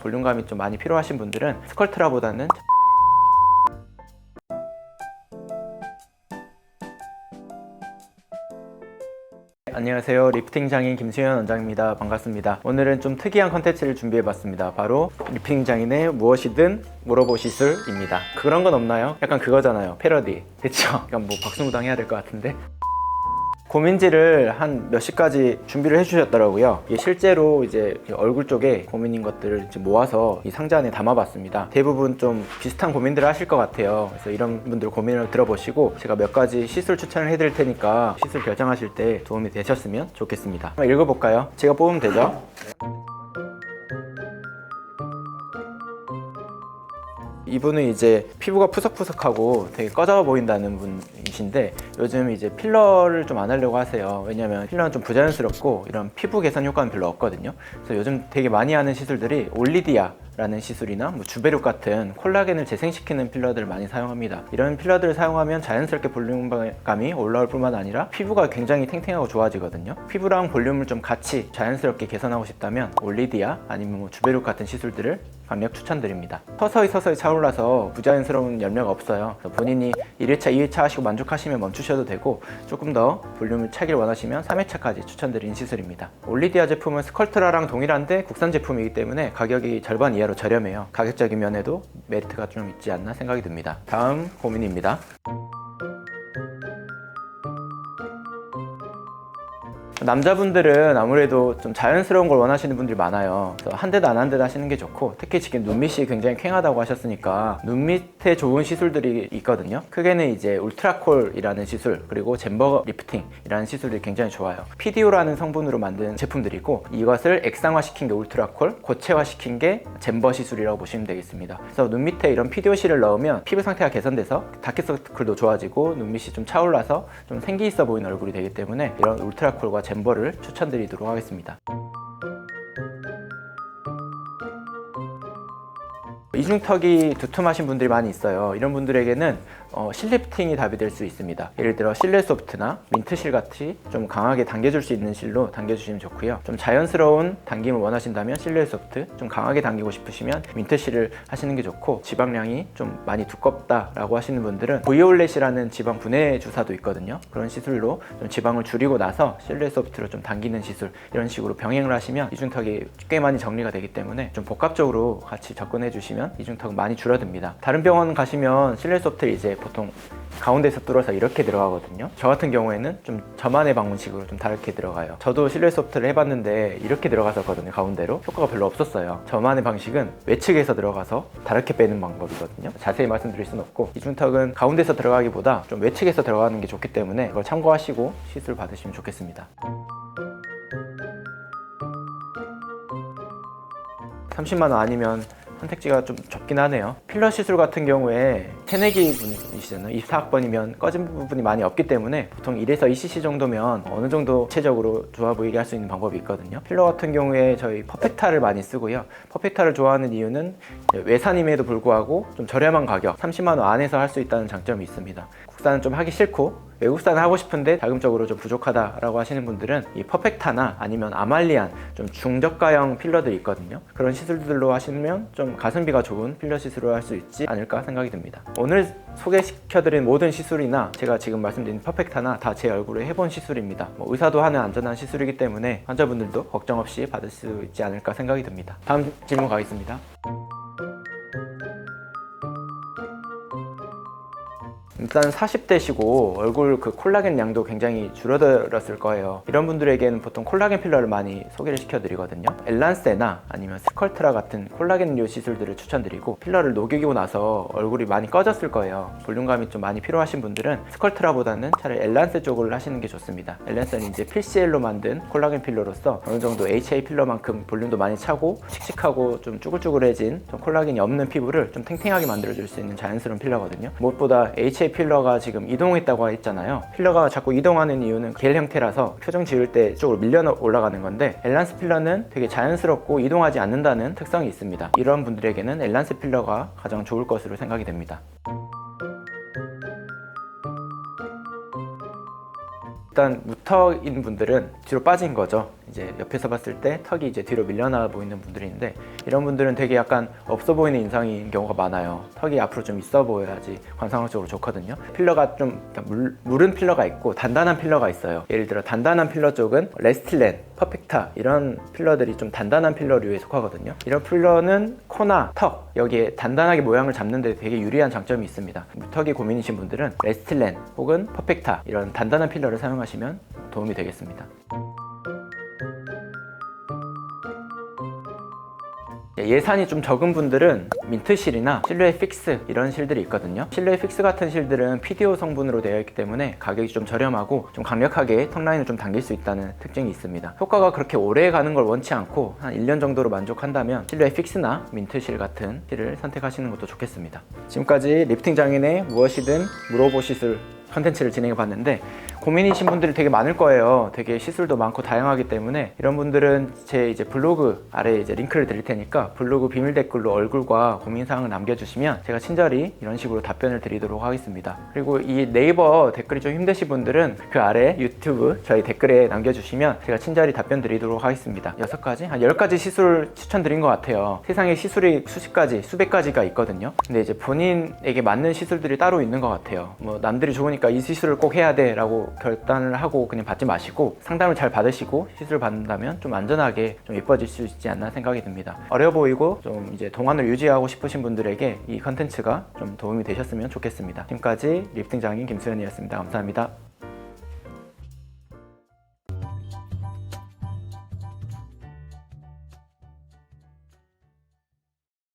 볼륨감이 좀 많이 필요하신 분들은 스컬트라보다는 안녕하세요. 리프팅 장인 김수현 원장입니다. 반갑습니다. 오늘은 좀 특이한 컨텐츠를 준비해봤습니다. 바로 리프팅 장인의 무엇이든 물어보시술입니다. 그런 건 없나요? 약간 그거잖아요. 패러디. 그쵸? 약간 뭐 박수무당 해야 될 것 같은데. 고민지를 한 몇십 가지 준비를 해주셨더라고요. 이게 실제로 이제 얼굴 쪽에 고민인 것들을 이제 모아서 이 상자 안에 담아봤습니다. 대부분 좀 비슷한 고민들을 하실 것 같아요. 그래서 이런 분들 고민을 들어보시고 제가 몇 가지 시술 추천을 해드릴 테니까 시술 결정하실 때 도움이 되셨으면 좋겠습니다. 한번 읽어볼까요? 제가 뽑으면 되죠? 이분은 이제 피부가 푸석푸석하고 되게 꺼져 보인다는 분이신데 요즘 이제 필러를 좀 안 하려고 하세요. 왜냐면 필러는 좀 부자연스럽고 이런 피부 개선 효과는 별로 없거든요. 그래서 요즘 되게 많이 하는 시술들이 올리디아 라는 시술이나 뭐 주베룩 같은 콜라겐을 재생시키는 필러들을 많이 사용합니다. 이런 필러들을 사용하면 자연스럽게 볼륨감이 올라올 뿐만 아니라 피부가 굉장히 탱탱하고 좋아지거든요. 피부랑 볼륨을 좀 같이 자연스럽게 개선하고 싶다면 올리디아 아니면 뭐 주베룩 같은 시술들을 강력 추천드립니다. 서서히 차올라서 부자연스러운 염려가 없어요. 그래서 본인이 1회차, 2회차 하시고 만족하시면 멈추셔도 되고 조금 더 볼륨을 차길 원하시면 3회차까지 추천드리는 시술입니다. 올리디아 제품은 스컬트라랑 동일한데 국산 제품이기 때문에 가격이 절반 이하로 저렴해요. 가격적인 면에도 메리트가 좀 있지 않나 생각이 듭니다. 다음 고민입니다. 남자분들은 아무래도 좀 자연스러운 걸 원하시는 분들이 많아요. 그래서 한 듯 안 한 듯 하시는 게 좋고, 특히 지금 눈밑이 굉장히 퀭하다고 하셨으니까 눈밑에 좋은 시술들이 있거든요. 크게는 이제 울트라콜이라는 시술, 그리고 잼버 리프팅이라는 시술들이 굉장히 좋아요. PDO라는 성분으로 만든 제품들이고, 이것을 액상화시킨 게 울트라콜, 고체화시킨 게 잼버 시술이라고 보시면 되겠습니다. 그래서 눈밑에 이런 PDOC를 넣으면 피부 상태가 개선돼서 다크서클도 좋아지고 눈밑이 좀 차올라서 좀 생기 있어 보이는 얼굴이 되기 때문에 이런 울트라콜과 잼버를 추천드리도록 하겠습니다. 이중턱이 두툼하신 분들이 많이 있어요. 이런 분들에게는 실내 피팅이 답이 될 수 있습니다. 예를 들어 실내 소프트나 민트실 같이 좀 강하게 당겨줄 수 있는 실로 당겨주시면 좋고요. 좀 자연스러운 당김을 원하신다면 실내 소프트, 좀 강하게 당기고 싶으시면 민트실을 하시는 게 좋고, 지방량이 좀 많이 두껍다라고 하시는 분들은 보이올렛이라는 지방 분해 주사도 있거든요. 그런 시술로 좀 지방을 줄이고 나서 실내 소프트로 좀 당기는 시술, 이런 식으로 병행을 하시면 이중턱이 꽤 많이 정리가 되기 때문에 좀 복합적으로 같이 접근해 주시면 이중턱은 많이 줄어듭니다. 다른 병원 가시면 실내 소프트를 이제 보통 가운데서 뚫어서 이렇게 들어가거든요. 저 같은 경우에는 좀 저만의 방문식으로 좀 다르게 들어가요. 저도 실내 소프트를 해봤는데 이렇게 들어갔었거든요. 가운데로. 효과가 별로 없었어요. 저만의 방식은 외측에서 들어가서 다르게 빼는 방법이거든요. 자세히 말씀드릴 수는 없고, 이중턱은 가운데서 들어가기보다 좀 외측에서 들어가는 게 좋기 때문에 그걸 참고하시고 시술 받으시면 좋겠습니다. 30만 원 아니면 선택지가 좀 좁긴 하네요. 필러 시술 같은 경우에 새내기 분이시잖아요. 24학번이면 꺼진 부분이 많이 없기 때문에 보통 1에서 2cc 정도면 어느 정도 구체적으로 좋아 보이게 할 수 있는 방법이 있거든요. 필러 같은 경우에 저희 퍼펙타를 많이 쓰고요. 퍼펙타를 좋아하는 이유는 외산임에도 불구하고 좀 저렴한 가격, 30만 원 안에서 할 수 있다는 장점이 있습니다. 국산은 좀 하기 싫고 외국산을 하고 싶은데 자금적으로 좀 부족하다라고 하시는 분들은 이 퍼펙타나 아니면 아말리안, 좀 중저가형 필러들이 있거든요. 그런 시술들로 하시면 좀 가성비가 좋은 필러 시술을 할 수 있지 않을까 생각이 듭니다. 오늘 소개시켜드린 모든 시술이나 제가 지금 말씀드린 퍼펙타나 다 제 얼굴에 해본 시술입니다. 의사도 하는 안전한 시술이기 때문에 환자분들도 걱정 없이 받을 수 있지 않을까 생각이 듭니다. 다음 질문 가겠습니다. 일단 40대시고 얼굴 그 콜라겐 양도 굉장히 줄어들었을 거예요. 이런 분들에게는 보통 콜라겐 필러를 많이 소개를 시켜드리거든요. 엘란세나 아니면 스컬트라 같은 콜라겐류 시술들을 추천드리고, 필러를 녹이고 나서 얼굴이 많이 꺼졌을 거예요. 볼륨감이 좀 많이 필요하신 분들은 스컬트라보다는 차라리 엘란세 쪽을 하시는 게 좋습니다. 엘란세는 이제 PCL로 만든 콜라겐 필러로서 어느 정도 HA 필러만큼 볼륨도 많이 차고 칙칙하고 좀 쭈글쭈글해진 좀 콜라겐이 없는 피부를 좀 탱탱하게 만들어줄 수 있는 자연스러운 필러거든요. 무엇보다 HA 필러가 지금 이동했다고 했잖아요. 필러가 자꾸 이동하는 이유는 겔 형태라서 표정 지을 때 이쪽으로 밀려 올라가는 건데, 엘란스 필러는 되게 자연스럽고 이동하지 않는다는 특성이 있습니다. 이런 분들에게는 엘란스 필러가 가장 좋을 것으로 생각이 됩니다. 일단 무턱인 분들은 뒤로 빠진 거죠. 이제 옆에서 봤을 때 턱이 이제 뒤로 밀려나 보이는 분들인데, 이런 분들은 되게 약간 없어 보이는 인상인 경우가 많아요. 턱이 앞으로 좀 있어 보여야지 관상학적으로 좋거든요. 필러가 좀 무른 필러가 있고 단단한 필러가 있어요. 예를 들어 단단한 필러 쪽은 레스틸렌, 퍼펙타 이런 필러들이 좀 단단한 필러류에 속하거든요. 이런 필러는 코나 턱 여기에 단단하게 모양을 잡는 데 되게 유리한 장점이 있습니다. 턱이 고민이신 분들은 레스틸렌 혹은 퍼펙타 이런 단단한 필러를 사용하시면 도움이 되겠습니다. 예산이 좀 적은 분들은 민트실이나 실루엣 픽스 이런 실들이 있거든요. 실루엣 픽스 같은 실들은 PDO 성분으로 되어 있기 때문에 가격이 좀 저렴하고 좀 강력하게 턱 라인을 좀 당길 수 있다는 특징이 있습니다. 효과가 그렇게 오래 가는 걸 원치 않고 한 1년 정도로 만족한다면 실루엣 픽스나 민트실 같은 실을 선택하시는 것도 좋겠습니다. 지금까지 리프팅 장인의 무엇이든 물어보 시술 컨텐츠를 진행해 봤는데, 고민이신 분들이 되게 많을 거예요. 되게 시술도 많고 다양하기 때문에 이런 분들은 제 이제 블로그 아래에 이제 링크를 드릴 테니까 블로그 비밀 댓글로 얼굴과 고민사항을 남겨주시면 제가 친절히 이런 식으로 답변을 드리도록 하겠습니다. 그리고 이 네이버 댓글이 좀 힘드신 분들은 그 아래 유튜브 저희 댓글에 남겨주시면 제가 친절히 답변 드리도록 하겠습니다. 6가지? 한 10가지 시술 추천드린 것 같아요. 세상에 시술이 수십 가지, 수백 가지가 있거든요. 근데 이제 본인에게 맞는 시술들이 따로 있는 것 같아요. 뭐 남들이 좋으니까 이 시술을 꼭 해야 돼 라고 결단을 하고 그냥 받지 마시고 상담을 잘 받으시고 시술을 받는다면 좀 안전하게 좀 예뻐질 수 있지 않나 생각이 듭니다. 어려 보이고 좀 이제 동안을 유지하고 싶으신 분들에게 이 컨텐츠가 좀 도움이 되셨으면 좋겠습니다. 지금까지 리프팅 장인 김수현이었습니다. 감사합니다.